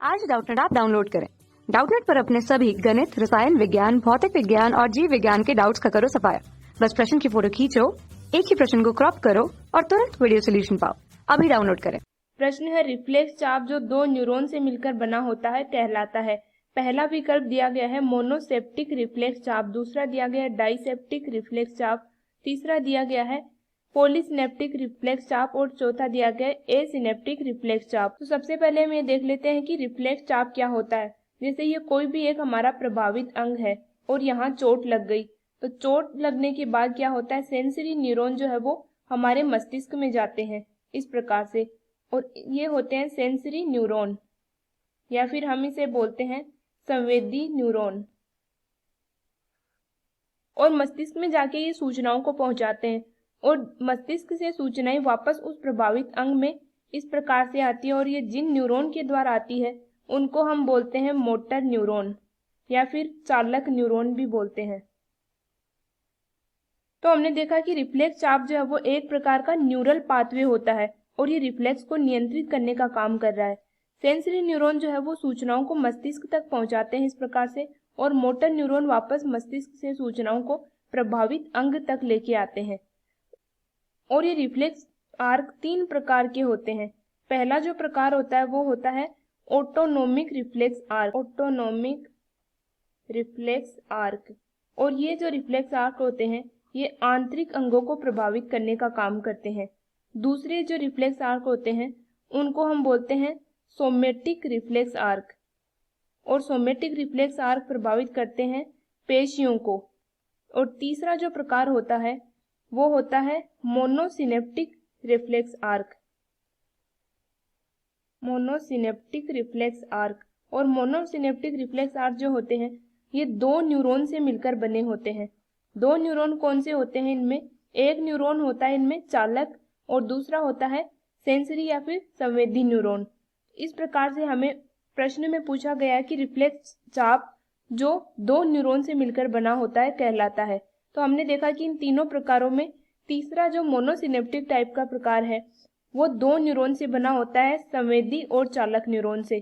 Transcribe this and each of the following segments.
आज Doubtnut app download करें। Doubtnut पर अपने सभी गणित, रसायन विज्ञान, भौतिक विज्ञान और जीव विज्ञान के डाउट्स का करो सफाया। बस प्रश्न की फोटो खींचो, एक ही प्रश्न को क्रॉप करो और तुरंत वीडियो सोल्यूशन पाओ। अभी डाउनलोड करें। प्रश्न है, रिफ्लेक्स चाप जो दो न्यूरॉन से मिलकर बना होता है कहलाता है। पहला विकल्प दिया गया है मोनोसेप्टिक रिफ्लेक्स चाप, दूसरा दिया गया है डाइसेप्टिक रिफ्लेक्स चाप, तीसरा दिया गया है पॉलीसिनेप्टिक रिफ्लेक्स चाप और चौथा दिया गया है एसिनेप्टिक रिफ्लेक्स चाप। तो सबसे पहले हम ये देख लेते हैं कि रिफ्लेक्स चाप क्या होता है। जैसे ये कोई भी एक हमारा प्रभावित अंग है और यहाँ चोट लग गई, तो चोट लगने के बाद क्या होता है, सेंसरी न्यूरॉन जो है वो हमारे मस्तिष्क में जाते हैं इस प्रकार से, और ये होते हैं सेंसरी न्यूरॉन, या फिर हम इसे बोलते हैं संवेदी न्यूरॉन, और मस्तिष्क में जाके ये सूचनाओं को पहुंचाते हैं और मस्तिष्क से सूचनाएं वापस उस प्रभावित अंग में इस प्रकार से आती है, और ये जिन न्यूरॉन के द्वारा आती है उनको हम बोलते हैं मोटर न्यूरॉन या फिर चालक न्यूरॉन भी बोलते हैं। तो हमने देखा कि रिफ्लेक्स चाप जो है वो एक प्रकार का न्यूरल पाथवे होता है और ये रिफ्लेक्स को नियंत्रित करने का काम कर रहा है। सेंसरी न्यूरॉन जो है वो सूचनाओं को मस्तिष्क तक पहुंचाते हैं इस प्रकार से, और मोटर न्यूरॉन वापस मस्तिष्क से सूचनाओं को प्रभावित अंग तक लेके आते हैं। और ये रिफ्लेक्स आर्क तीन प्रकार के होते हैं। पहला जो प्रकार होता है वो होता है autonomic reflex arc, autonomic reflex arc. और ये जो रिफ्लेक्स आर्क होते हैं ये आंतरिक अंगों को प्रभावित करने का काम करते हैं। दूसरे जो रिफ्लेक्स आर्क होते हैं उनको हम बोलते हैं सोमेटिक रिफ्लेक्स आर्क, और सोमेटिक रिफ्लेक्स आर्क प्रभावित करते हैं पेशियों को। और तीसरा जो प्रकार होता है वो होता है monosynaptic reflex arc, monosynaptic reflex arc. और मोनोसिनेप्टिक रिफ्लेक्स आर्क जो होते हैं ये दो न्यूरॉन से मिलकर बने होते हैं। दो न्यूरॉन कौन से होते हैं इनमें? एक न्यूरॉन होता है इनमें चालक और दूसरा होता है सेंसरी या फिर संवेदी न्यूरॉन। इस प्रकार से हमें प्रश्न में पूछा गया है कि रिफ्लेक्स चाप जो दो न्यूरॉन से मिलकर बना होता है कहलाता है। तो हमने देखा कि इन तीनों प्रकारों में तीसरा जो मोनोसिनेप्टिक टाइप का प्रकार है वो दो न्यूरॉन से बना होता है, संवेदी और चालक न्यूरॉन से।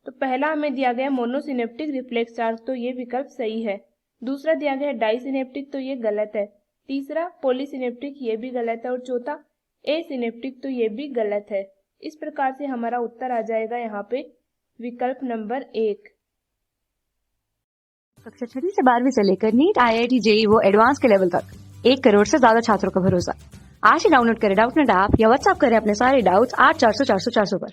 तो पहला हमें दिया गया मोनोसिनेप्टिक रिफ्लेक्स आर्क, तो ये विकल्प सही है। दूसरा दिया गया डाइसिनेप्टिक, तो ये गलत है। तीसरा पॉलीसिनेप्टिक, ये भी गलत है। और चौथा एसिनेप्टिक, तो ये भी गलत है। इस प्रकार से हमारा उत्तर आ जाएगा यहाँ पे विकल्प नंबर 1। कक्षा 6 से 12वीं से लेकर नीट, IIT, JEE वो एडवांस के लेवल तक 1 करोड़ से ज्यादा छात्रों का भरोसा। आज ही डाउनलोड करें डाउटनेट ऐप या व्हाट्सएप करें अपने सारे डाउट्स 8400 400 400 पर।